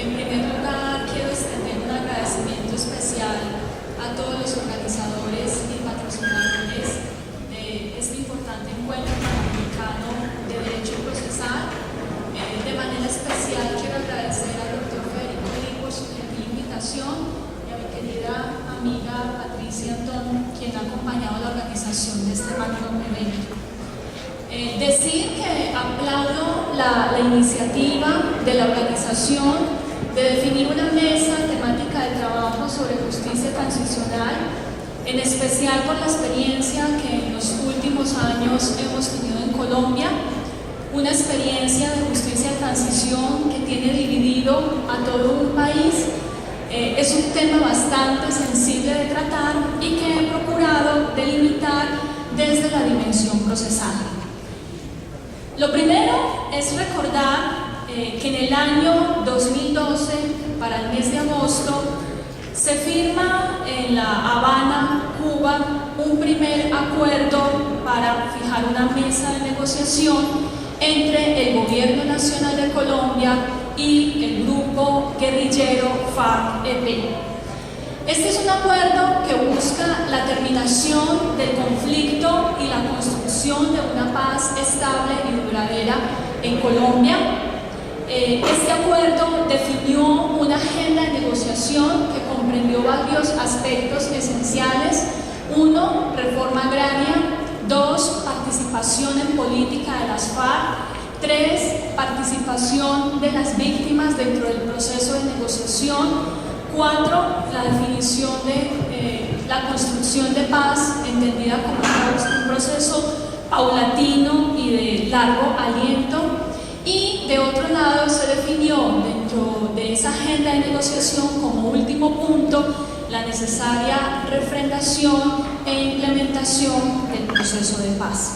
En primer lugar, quiero extender un agradecimiento especial a todos los organizadores y patrocinadores de este importante encuentro panamericano de Derecho Procesal. De manera especial quiero agradecer al doctor Federico Lee por su gentil invitación y a mi querida amiga Patricia Antón, quien ha acompañado la organización de este magno evento. Decir que aplaudo la iniciativa de la organización de definir una mesa temática de trabajo sobre justicia transicional, en especial por la experiencia que en los últimos años hemos tenido en Colombia, una experiencia de justicia de transición que tiene dividido a todo un país. Es un tema bastante sensible de tratar y que he procurado delimitar desde la dimensión procesal. Lo primero es recordar que en el año 2012, para el mes de agosto, se firma en La Habana, Cuba, un primer acuerdo para fijar una mesa de negociación entre el Gobierno Nacional de Colombia y el grupo guerrillero FARC-EP. Este es un acuerdo que busca la terminación del conflicto y la construcción de una paz estable y duradera en Colombia. Este acuerdo definió una agenda de negociación que comprendió varios aspectos esenciales. 1. Reforma agraria. 2. Participación en política de las FARC. 3. Participación de las víctimas dentro del proceso de negociación. 4. La definición de la construcción de paz, entendida como un proceso paulatino y de largo aliento. Y de otro lado se definió dentro de esa agenda de negociación como último punto la necesaria refrendación e implementación del proceso de paz.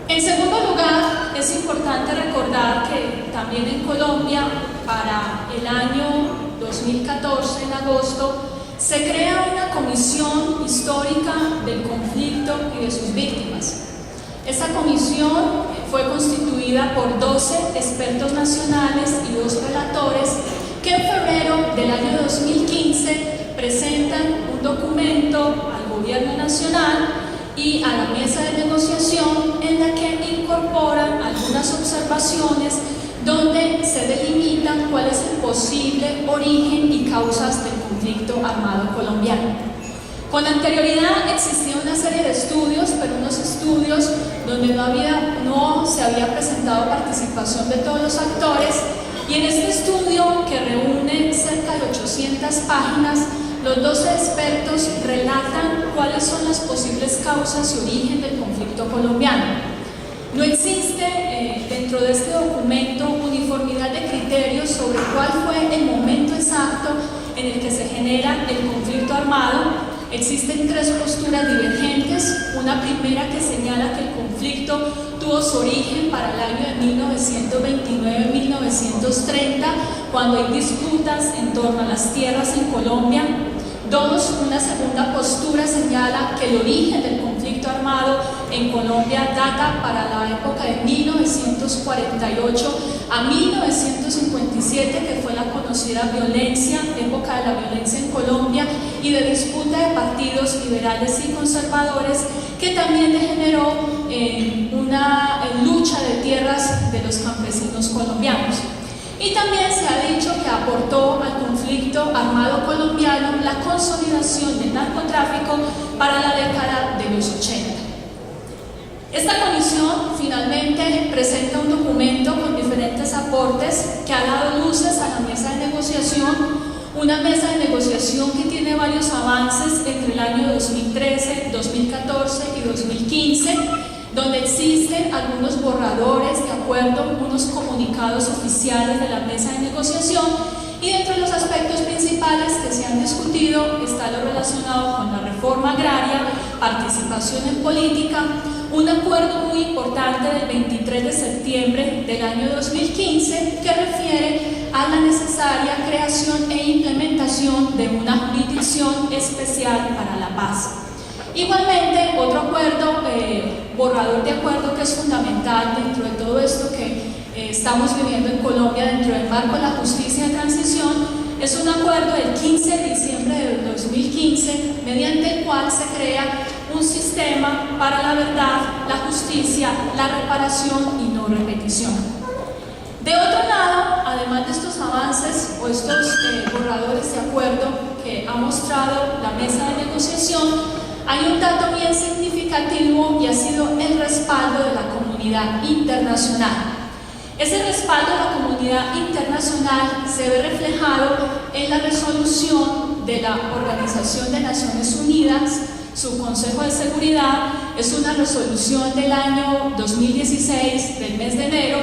En segundo lugar, es importante recordar que también en Colombia, para el año 2014, en agosto, se crea una comisión histórica del conflicto y de sus víctimas. Esta comisión fue constituida por 12 expertos nacionales y 2 relatores que en febrero del año 2015 presentan un documento al Gobierno Nacional y a la mesa de negociación en la que incorporan algunas observaciones donde se delimitan cuál es el posible origen y causas del conflicto armado colombiano. Con anterioridad existía una serie de estudios, pero unos estudios donde no se había presentado participación de todos los actores, y en este estudio, que reúne cerca de 800 páginas, los 12 expertos relatan cuáles son las posibles causas y origen del conflicto colombiano. No existe dentro de este documento uniformidad de criterios sobre cuál fue el momento exacto en el que se genera el conflicto armado. Existen 3 posturas divergentes, una primera que señala que el conflicto tuvo su origen para el año de 1929-1930, cuando hay disputas en torno a las tierras en Colombia. 2. Una segunda postura señala que el origen del conflicto armado en Colombia data para la época de 1948 a 1957, que fue la conocida violencia, época de la violencia en Colombia y de disputa de partidos liberales y conservadores, que también degeneró en una lucha de tierras de los campesinos colombianos. Y también se ha dicho que aportó al conflicto armado colombiano la consolidación del narcotráfico para la década de los 80. Esta comisión finalmente presenta un documento con diferentes aportes que ha dado luces a la mesa de negociación, una mesa de negociación que tiene varios avances entre el año 2013, 2014 y 2015, donde existen algunos borradores de acuerdo, unos comunicados oficiales de la mesa de negociación, y dentro de los aspectos principales que se han discutido está lo relacionado con la reforma agraria, participación en política, un acuerdo muy importante del 23 de septiembre del año 2015 que refiere a la necesaria creación e implementación de una jurisdicción especial para la paz. Igualmente, otro acuerdo, borrador de acuerdo que es fundamental dentro de todo esto que estamos viviendo en Colombia dentro del marco de la justicia de transición, es un acuerdo del 15 de diciembre de 2015, mediante el cual se crea un sistema para la verdad, la justicia, la reparación y no repetición. De otro lado, además de estos avances o estos borradores de acuerdo que ha mostrado la mesa de negociación, hay un dato bien significativo y ha sido el respaldo de la comunidad internacional. Ese respaldo de la comunidad internacional se ve reflejado en la resolución de la Organización de Naciones Unidas, su Consejo de Seguridad. Es una resolución del año 2016, del mes de enero,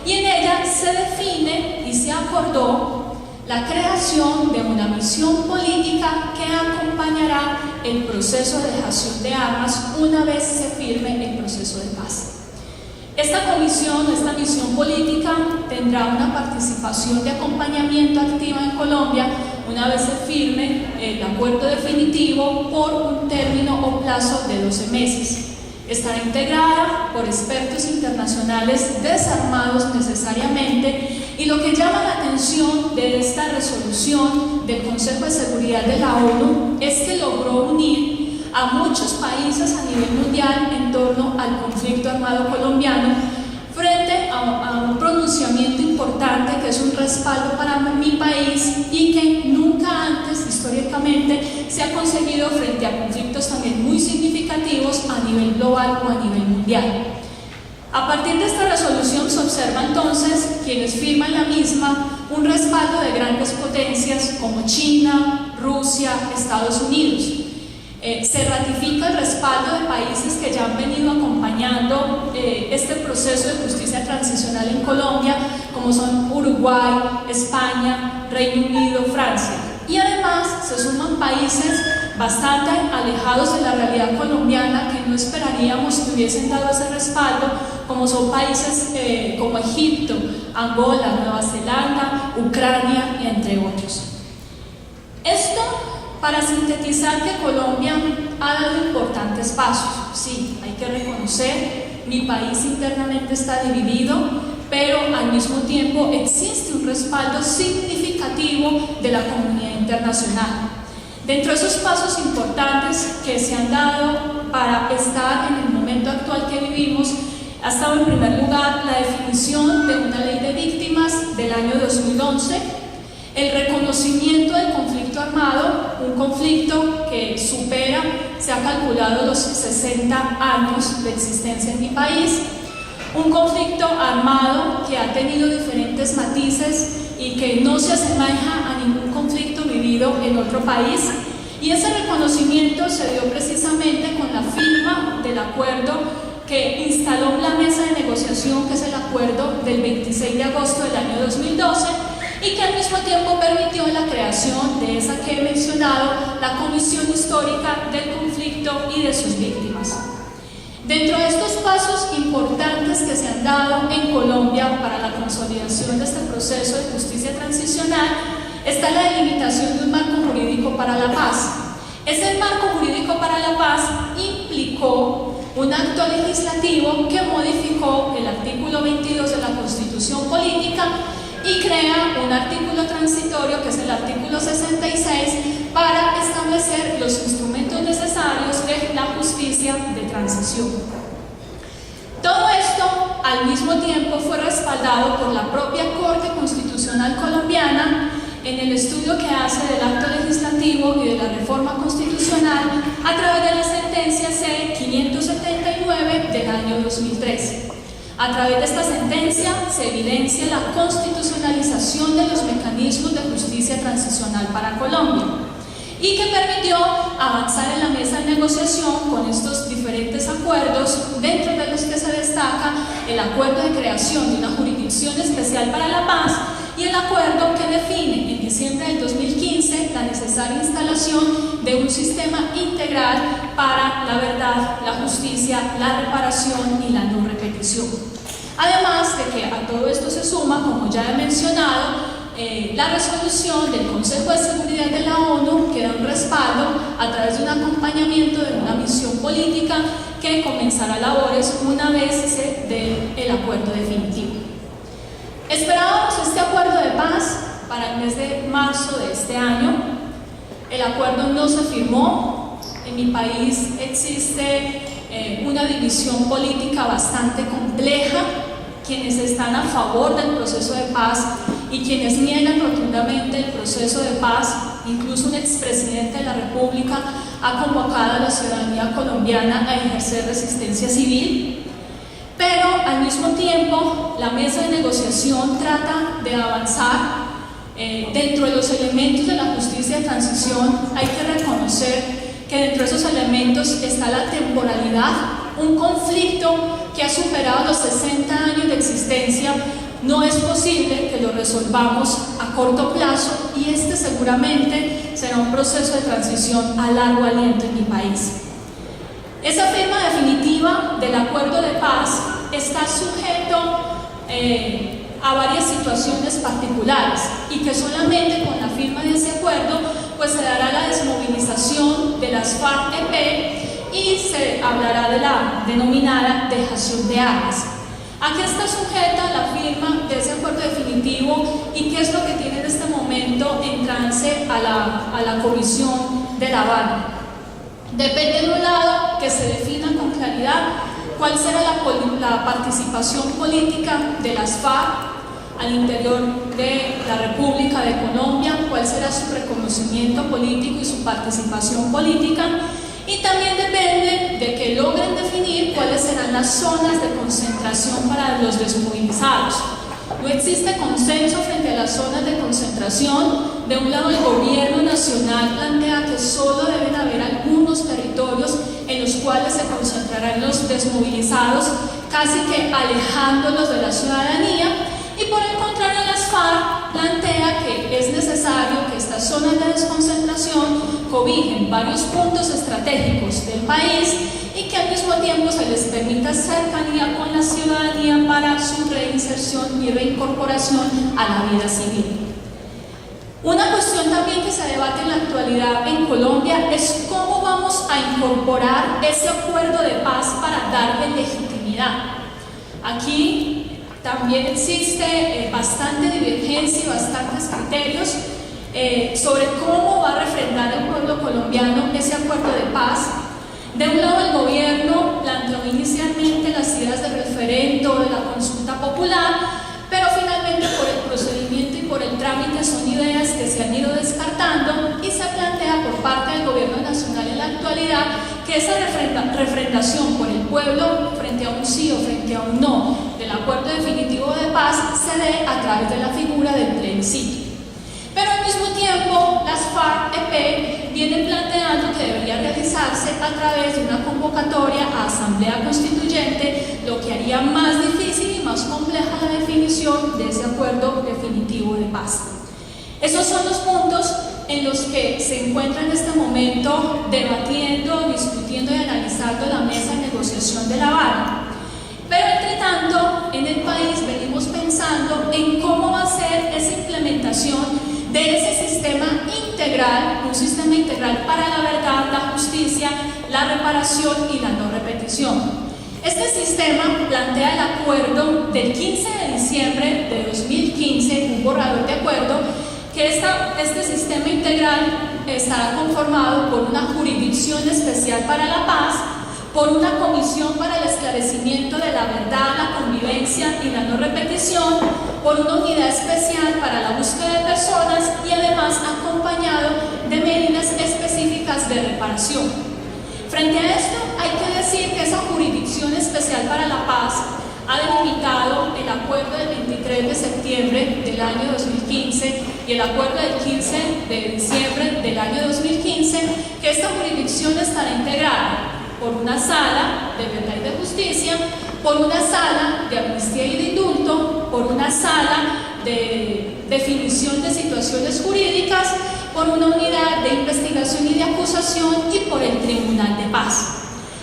y en ella se define y se acordó la creación de una misión política que acompañará el proceso de dejación de armas una vez se firme el proceso de paz. Esta misión política tendrá una participación de acompañamiento activa en Colombia una vez se firme el acuerdo definitivo por un término o plazo de 12 meses. Estará integrada por expertos internacionales desarmados necesariamente, y lo que llama la atención de esta resolución del Consejo de Seguridad de la ONU es que logró unir a muchos países a nivel mundial en torno al conflicto armado colombiano, frente a un pronunciamiento importante que es un respaldo para mi país y que nunca antes históricamente se ha conseguido frente a conflictos también muy significativos a nivel global o a nivel mundial. A partir de esta resolución se observa entonces, quienes firman la misma, un respaldo de grandes potencias como China, Rusia, Estados Unidos. Se ratifica el respaldo de países que ya han venido acompañando este proceso de justicia transicional en Colombia, como son Uruguay, España, Reino Unido, Francia. Y además se suman países bastante alejados de la realidad colombiana que no esperaríamos que hubiesen dado ese respaldo, como son países como Egipto, Angola, Nueva Zelanda, Ucrania, entre otros. Esto para sintetizar que Colombia ha dado importantes pasos. Sí, hay que reconocer, mi país internamente está dividido, pero al mismo tiempo existe un respaldo significativo de la comunidad internacional. Dentro de esos pasos importantes que se han dado para estar en el momento actual que vivimos, ha estado en primer lugar la definición de una ley de víctimas del año 2011, el reconocimiento del conflicto armado, un conflicto que supera, se ha calculado los 60 años de existencia en mi país, un conflicto armado que ha tenido diferentes matices y que no se asemeja a ningún conflicto vivido en otro país, y ese reconocimiento se dio precisamente con la firma del acuerdo que instaló la mesa de negociación, que es el acuerdo del 26 de agosto del año 2012, y que al mismo tiempo permitió la creación de esa que he mencionado, la Comisión Histórica del Conflicto y de sus víctimas. Dentro de estos pasos importantes que se han dado en Colombia para la consolidación de este proceso de justicia transicional está la delimitación de un marco jurídico para la paz. Ese marco jurídico para la paz implicó un acto legislativo que modificó el artículo 22 de la Constitución Política y crea un artículo transitorio, que es el artículo 66, para establecer los instrumentos necesarios de la justicia de transición. Todo esto al mismo tiempo fue respaldado por la propia Corte Constitucional colombiana en el estudio que hace del acto legislativo y de la reforma constitucional a través de la sentencia C-579 del año 2013. A través de esta sentencia se evidencia la constitucionalización de los mecanismos de justicia transicional para Colombia y que permitió avanzar en la mesa de negociación con estos diferentes acuerdos, dentro de los que se destaca el acuerdo de creación de una jurisdicción especial para la paz y el acuerdo que define en diciembre del 2015 la necesaria instalación de un sistema integral para la verdad, la justicia, la reparación y la no repetición. Además de que a todo esto se suma, como ya he mencionado, la resolución del Consejo de Seguridad de la ONU, que da un respaldo a través de un acompañamiento de una misión política que comenzará labores una vez se dé el acuerdo definitivo. Esperábamos este acuerdo de paz para el mes de marzo de este año. El acuerdo no se firmó. En mi país existe una división política bastante compleja, quienes están a favor del proceso de paz y quienes niegan rotundamente el proceso de paz. Incluso un expresidente de la República ha convocado a la ciudadanía colombiana a ejercer resistencia civil. Pero al mismo tiempo, la mesa de negociación trata de avanzar. Dentro de los elementos de la justicia de transición hay que reconocer que dentro de esos elementos está la temporalidad, un conflicto que ha superado los 60 años de existencia. No es posible que lo resolvamos a corto plazo y este seguramente será un proceso de transición a largo aliento en mi país. Esa firma definitiva del acuerdo de paz está sujeto a varias situaciones particulares y que solamente con la firma de ese acuerdo pues se dará la desmovilización de las FARC-EP y se hablará de la denominada dejación de armas. ¿A qué está sujeta la firma de ese acuerdo definitivo y qué es lo que tiene en este momento en trance a la Comisión de La Habana? Depende de un lado que se defina con claridad cuál será la participación política de las FARC al interior de la República de Colombia, cuál será su reconocimiento político y su participación política, y también depende de que logren definir cuáles serán las zonas de concentración para los desmovilizados. No existe consenso frente a las zonas de concentración. De un lado, el gobierno nacional plantea que solo deben haber algunos territorios en los cuales se concentrarán los desmovilizados, casi que alejándolos de la ciudadanía, y por el contrario, las FARC plantea que es necesario que estas zonas de desconcentración cobijen varios puntos estratégicos del país y que al mismo tiempo se les permita cercanía con la ciudadanía para su reinserción y reincorporación a la vida civil. Una cuestión también que se debate en la actualidad en Colombia es cómo vamos a incorporar ese acuerdo de paz para darle legitimidad. Aquí también existe bastante divergencia y bastantes criterios sobre cómo va a refrendar el pueblo colombiano ese acuerdo de paz. De un lado, el gobierno planteó inicialmente las ideas de referendo, de la consulta popular, pero finalmente por el procedimiento y por el trámite son ideas que se han ido descartando y se plantea por parte del gobierno nacional en la actualidad que esa refrendación por el pueblo frente a un sí o frente a un no del acuerdo definitivo de paz se dé a través de la figura del plebiscito. Pero al mismo tiempo, las FARC-EP vienen planteando que debería realizarse a través de una convocatoria a Asamblea Constituyente, lo que haría más difícil y más compleja la definición de ese acuerdo definitivo de paz. Esos son los puntos en los que se encuentra en este momento debatiendo, discutiendo y analizando la mesa de negociación de La Habana. Pero entre tanto, en el país venimos pensando en cómo va a ser esa implementación de ese sistema integral, un sistema integral para la verdad, la justicia, la reparación y la no repetición. Este sistema plantea el acuerdo del 15 de diciembre de 2015, un borrador de acuerdo, que este sistema integral estará conformado por una jurisdicción especial para la paz, por una comisión para el esclarecimiento de la verdad, la convivencia y la no repetición, por una unidad especial para la búsqueda de personas y además acompañado de medidas específicas de reparación. Frente a esto, hay que decir que esa jurisdicción especial para la paz ha delimitado el acuerdo del 23 de septiembre del año 2015 y el acuerdo del 15 de diciembre del año 2015, que esta jurisdicción estará integrada por una sala de verdad y de justicia, por una sala de amnistía y de indulto, por una sala de definición de situaciones jurídicas, por una unidad de investigación y de acusación y por el Tribunal de Paz.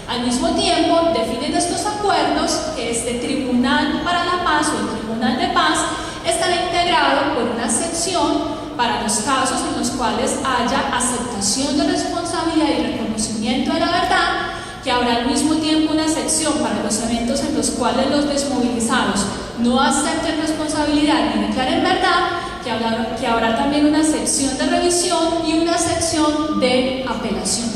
Al mismo tiempo, definen estos acuerdos que este Tribunal para la Paz o el Tribunal de Paz estará integrado por una sección para los casos en los cuales haya aceptación de responsabilidad y reconocimiento de la verdad, que habrá al mismo tiempo una sección para los eventos en los cuales los desmovilizados no acepten responsabilidad ni declaren verdad, que habrá también una sección de revisión y una sección de apelación.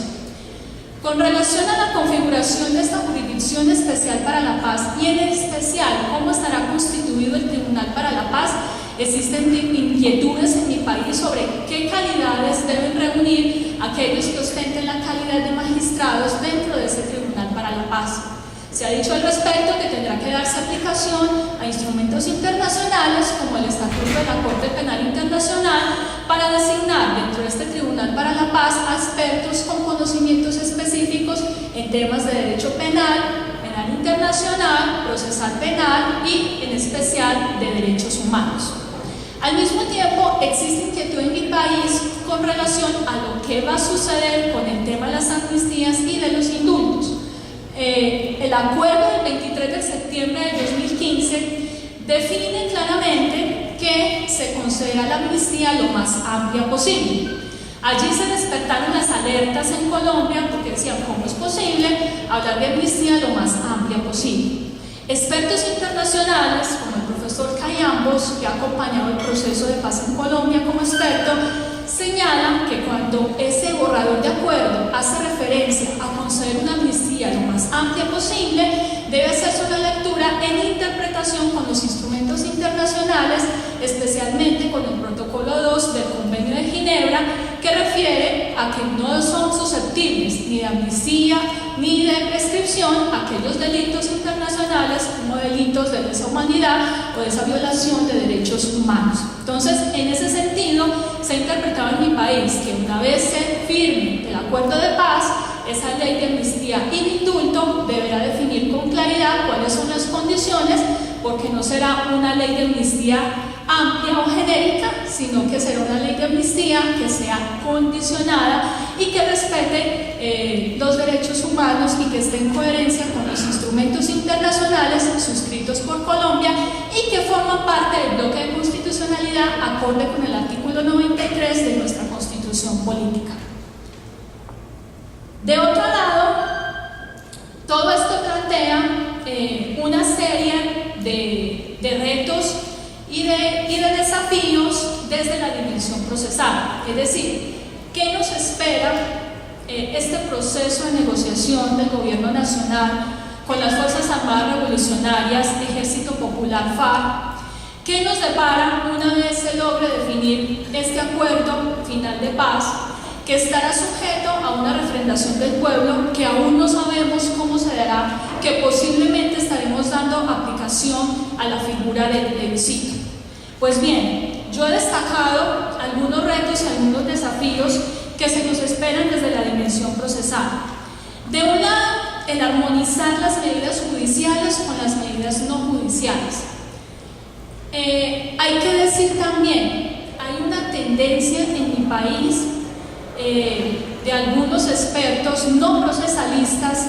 Con relación a la configuración de esta Jurisdicción Especial para la Paz y en especial cómo estará constituido el Tribunal para la Paz, existen inquietudes en mi país sobre qué calidades deben reunir aquellos que ostenten la calidad de magistrados dentro de ese Tribunal para la Paz. Se ha dicho al respecto que tendrá que darse aplicación a instrumentos internacionales como el Estatuto de la Corte Penal Internacional para designar dentro de este Tribunal para la Paz a expertos con conocimientos específicos en temas de derecho penal, penal internacional, procesal penal y en especial de derechos humanos. Al mismo tiempo, existe inquietud en mi país con relación a lo que va a suceder con el tema de las amnistías y de los indultos. El acuerdo del 23 de septiembre de 2015 define claramente que se concederá la amnistía lo más amplia posible. Allí se despertaron las alertas en Colombia porque decían, ¿cómo es posible hablar de amnistía lo más amplia posible? Expertos internacionales, como el profesor Cayambos, que ha acompañado el proceso de paz en Colombia como experto, señalan que cuando ese borrador de acuerdo hace referencia a conceder una amnistía lo más amplia posible, debe hacerse una lectura en interpretación con los instrumentos internacionales, especialmente con el protocolo 2 del Convenio de Ginebra, que refiere a que no son susceptibles ni de amnistía ni de prescripción aquellos delitos internacionales como delitos de lesa humanidad o de esa violación de derechos humanos. Entonces, en ese sentido, se ha interpretado en mi país que una vez se firme el acuerdo de paz, esa ley de amnistía y de indulto deberá definir con claridad cuáles son las condiciones, porque no será una ley de amnistía amplia o genérica, sino que será una ley de amnistía que sea condicionada y que respete los derechos humanos y que esté en coherencia con los instrumentos internacionales suscritos por Colombia y que forman parte del bloque de constitucionalidad acorde con el artículo 93 de nuestra Constitución Política. De otro lado, todo esto plantea una serie de retos y de desafíos desde la dimensión procesal, es decir, ¿qué nos espera este proceso de negociación del Gobierno Nacional con las Fuerzas Armadas Revolucionarias, Ejército Popular, FARC? ¿Qué nos depara una vez se logre definir este acuerdo final de paz, que estará sujeto a una refrendación del pueblo que aún no sabemos cómo se dará, que posiblemente estaremos dando aplicación a la figura del plebiscito? Pues bien, yo he destacado algunos retos y algunos desafíos que se nos esperan desde la dimensión procesal. De un lado, el armonizar las medidas judiciales con las medidas no judiciales. Hay que decir también, hay una tendencia en mi país de algunos expertos no procesalistas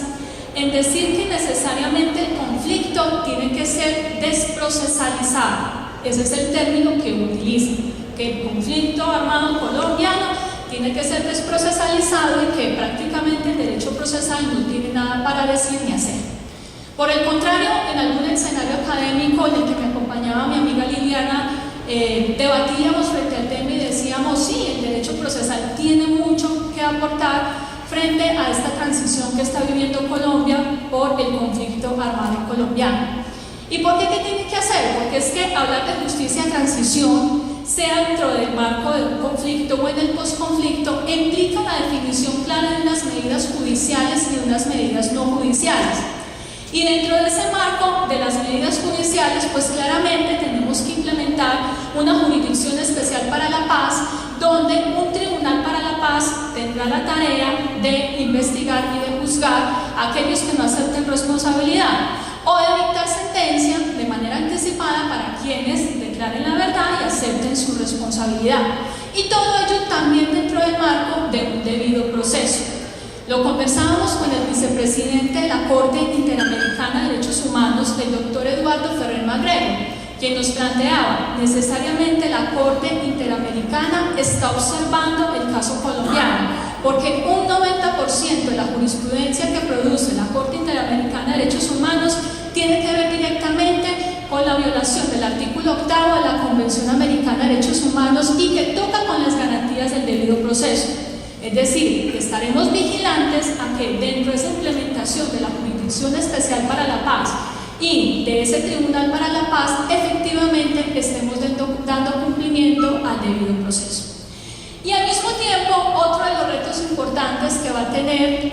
en decir que necesariamente el conflicto tiene que ser desprocesalizado. Ese es el término que utilizan, que el conflicto armado colombiano tiene que ser desprocesalizado y que prácticamente el derecho procesal no tiene nada para decir ni hacer. Por el contrario, en algún escenario académico en el que me acompañaba mi amiga Liliana, debatíamos frente al tema y decíamos, sí, el derecho procesal tiene mucho que aportar frente a esta transición que está viviendo Colombia por el conflicto armado colombiano. ¿Y por qué? ¿Qué tiene que hacer? Porque es que hablar de justicia de transición, sea dentro del marco de un conflicto o en el posconflicto, implica una definición clara de unas medidas judiciales y de unas medidas no judiciales. Y dentro de ese marco de las medidas judiciales, pues claramente tenemos que implementar una jurisdicción especial para la paz, donde un tribunal para la paz tendrá la tarea de investigar y de juzgar a aquellos que no acepten responsabilidad o de dictar sentencia de manera anticipada para quienes declaren la verdad y acepten su responsabilidad. Y todo ello también dentro del marco de un debido proceso. Lo conversábamos con el vicepresidente de la Corte Interamericana de Derechos Humanos, el doctor Eduardo Ferrer Magrego, quien nos planteaba, necesariamente la Corte Interamericana está observando el caso colombiano, porque un 90% de la jurisprudencia que produce la Corte Interamericana de Derechos Humanos tiene que ver directamente con la violación humanos y que toca con las garantías del debido proceso. Es decir, estaremos vigilantes a que dentro de esa implementación de la Jurisdicción Especial para la Paz y de ese Tribunal para la Paz, efectivamente estemos dando cumplimiento al debido proceso. Y al mismo tiempo, otro de los retos importantes que va a tener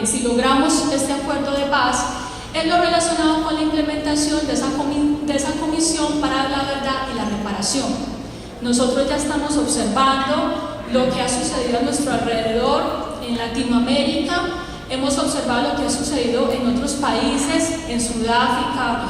si logramos este acuerdo de paz, es lo relacionado con la implementación de esa comisión para la verdad y la reparación. Nosotros ya estamos observando lo que ha sucedido a nuestro alrededor en Latinoamérica, hemos observado lo que ha sucedido en otros países, en Sudáfrica,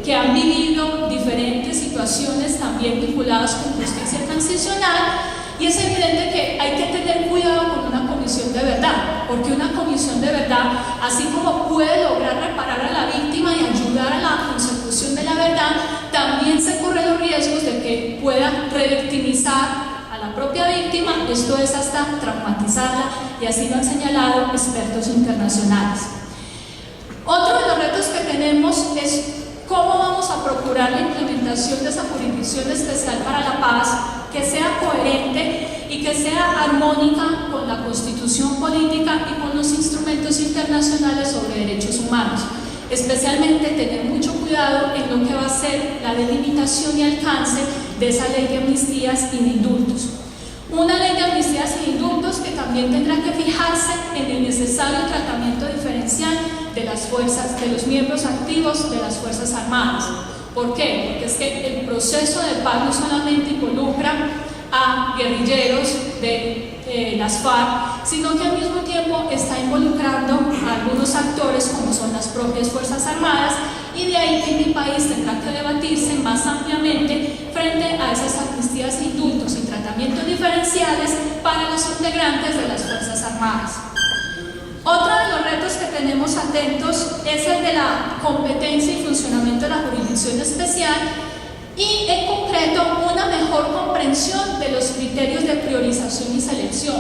que han vivido diferentes situaciones también vinculadas con justicia transicional, y es evidente que hay que tener cuidado con una comisión de verdad, porque una comisión de verdad, así como puede lograr reparar a la víctima y ayudar a la consecución de la verdad, también se corren los riesgos de que pueda revictimizar a la propia víctima, esto es hasta traumatizarla, y así lo han señalado expertos internacionales. Otro de los retos que tenemos es cómo vamos a procurar la implementación de esa Jurisdicción Especial para la Paz que sea coherente y que sea armónica con la Constitución política y con los instrumentos internacionales sobre derechos humanos. Especialmente tener mucho cuidado en lo que va a ser la delimitación y alcance de esa ley de amnistías y de indultos. Una ley de amnistías y indultos que también tendrá que fijarse en el necesario tratamiento diferencial de los miembros activos de las Fuerzas Armadas. ¿Por qué? Porque es que el proceso de paz no solamente involucra a guerrilleros de las FARC, sino que al mismo tiempo está involucrando a algunos actores como son las propias Fuerzas Armadas, y de ahí que en mi país tendrá que debatirse más ampliamente frente a esas amnistías e indultos y tratamientos diferenciales para los integrantes de las Fuerzas Armadas. Otro de los retos que tenemos atentos es el de la competencia y funcionamiento de la Jurisdicción Especial y, en concreto, una mejor comprensión de los criterios de priorización y selección.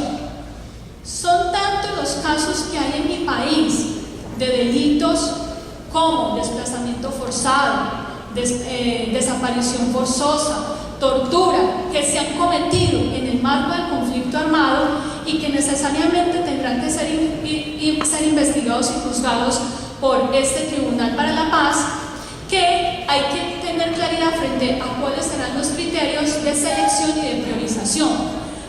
Son tantos los casos que hay en mi país de delitos como desplazamiento forzado, desaparición forzosa, tortura, que se han cometido en el marco del conflicto armado y que necesariamente tendrán que ser investigados y juzgados por este Tribunal para la Paz, que hay que tener claridad frente a cuáles serán los criterios de selección y de priorización,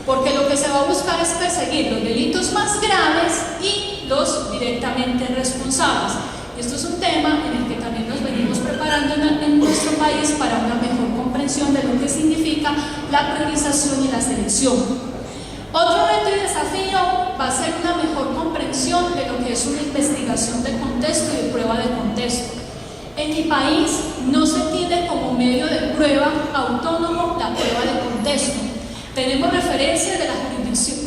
porque lo que se va a buscar es perseguir los delitos más graves y los directamente responsables. Y esto es un tema en el que también nos venimos preparando en nuestro país para una mejor comprensión de lo que significa la priorización y la selección. Otro reto y desafío va a ser una mejor comprensión de lo que es una investigación de contexto y de prueba de contexto. En mi país no se tiene como medio de prueba autónomo la prueba de contexto. Tenemos referencias de la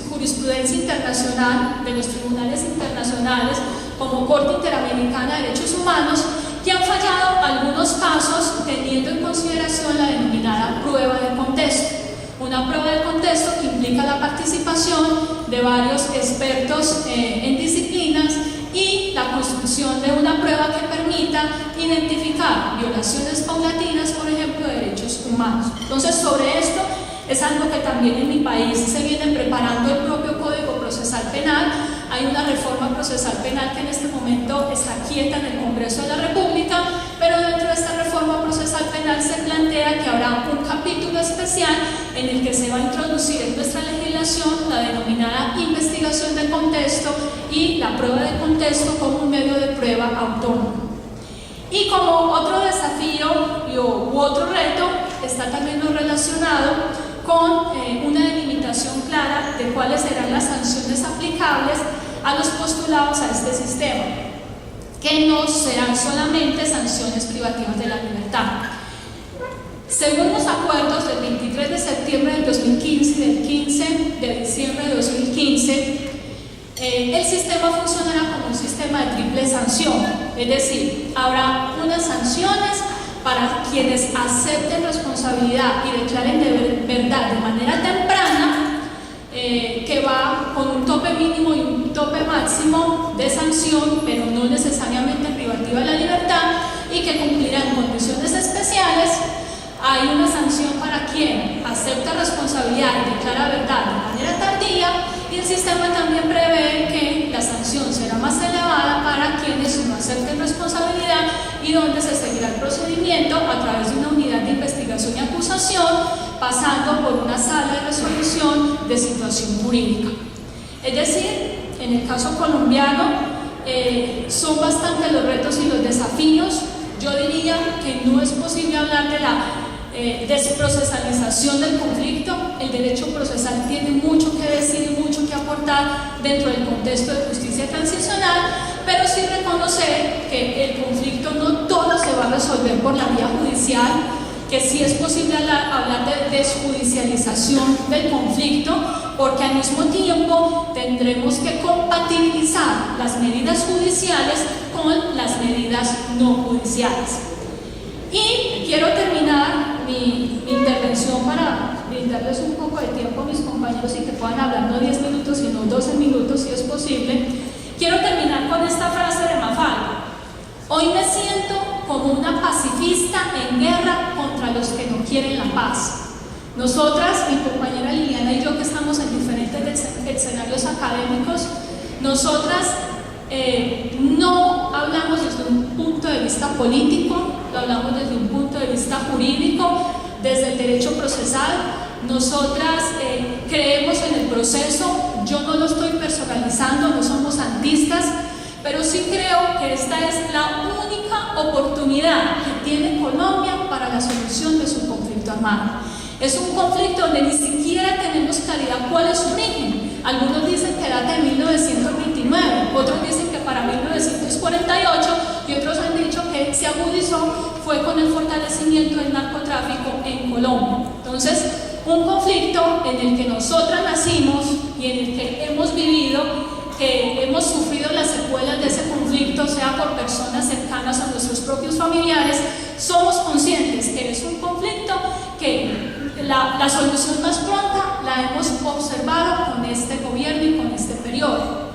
jurisprudencia internacional, de los tribunales internacionales, como Corte Interamericana de Derechos Humanos, que han fallado algunos casos teniendo en consideración la denominada prueba de contexto. Una prueba de contexto que implica la participación de varios expertos en disciplinas y la construcción de una prueba que permita identificar violaciones paulatinas, por ejemplo, de derechos humanos. Entonces, sobre esto es algo que también en mi país se viene preparando el propio Código Procesal Penal. Hay una reforma procesal penal que en este momento está quieta en el Congreso de la República, pero dentro de esta reforma procesal penal se plantea que habrá un capítulo especial en el que se va a introducir en nuestra legislación la denominada investigación de contexto y la prueba de contexto como un medio de prueba autónomo. Y como otro desafío u otro reto está también lo relacionado con una delimitación clara de cuáles serán las sanciones aplicables a los postulados a este sistema, que no serán solamente sanciones privativas de la libertad. Según los acuerdos del 23 de septiembre del 2015 y del 15 de diciembre de 2015, el sistema funcionará como un sistema de triple sanción, es decir, habrá unas sanciones para quienes acepten responsabilidad y declaren de verdad de manera temprana, que va con un tope mínimo y un tope máximo de sanción, pero no necesariamente privativa de la libertad, y que cumplirán condiciones especiales hay una sanción para quien acepta responsabilidad y declara verdad de manera tardía, y el sistema también prevé que la sanción será más elevada para quienes no acepten responsabilidad y donde se seguirá el procedimiento a través de una unidad de investigación y acusación, pasando por una sala de resolución de situación jurídica. Es decir, en el caso colombiano son bastantes los retos y los desafíos. Yo diría que no es posible hablar de la desprocesalización del conflicto. El derecho procesal tiene mucho que decir y mucho que aportar dentro del contexto de justicia transicional, pero sí reconocer que el conflicto no todo se va a resolver por la vía judicial, que sí es posible hablar de desjudicialización del conflicto, porque al mismo tiempo tendremos que compatibilizar las medidas judiciales con las medidas no judiciales. Y quiero terminar mi intervención para brindarles un poco de tiempo a mis compañeros y que puedan hablar no 10 minutos sino 12 minutos si es posible. Quiero terminar con esta frase de Mafalda: hoy me siento como una pacifista en guerra contra los que no quieren la paz. Nosotras, mi compañera Liliana y yo, que estamos en diferentes escenarios académicos, nosotras no hablamos desde un punto de vista político, lo hablamos desde un punto de vista jurídico, desde el derecho procesal. Nosotras creemos en el proceso. Yo no lo estoy personalizando, no somos santistas, pero sí creo que esta es la única oportunidad que tiene Colombia para la solución de su conflicto armado. Es un conflicto donde ni siquiera tenemos claridad cuál es su origen. Algunos dicen que data de 1929, otros dicen que para 1948 y otros han dicho que se agudizó fue con el fortalecimiento del narcotráfico en Colombia. Entonces, un conflicto en el que nosotras nacimos y en el que hemos vivido, que hemos sufrido las secuelas de ese conflicto, sea por personas cercanas a nuestros propios familiares, somos conscientes que es un conflicto que la solución más pronta la hemos observado con este gobierno y con este periodo,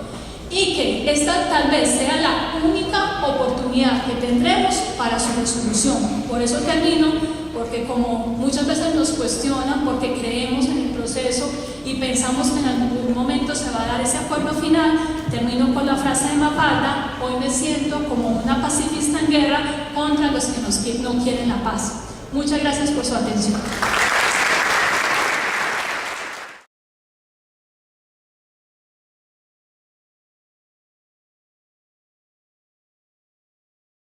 y que esta tal vez sea la única oportunidad que tendremos para su resolución. Por eso termino, porque como muchas veces nos cuestionan, porque creemos en el proceso y pensamos que en algún momento se va a dar ese acuerdo final, termino con la frase de Mafalda: hoy me siento como una pacifista en guerra contra los que no quieren la paz. Muchas gracias por su atención.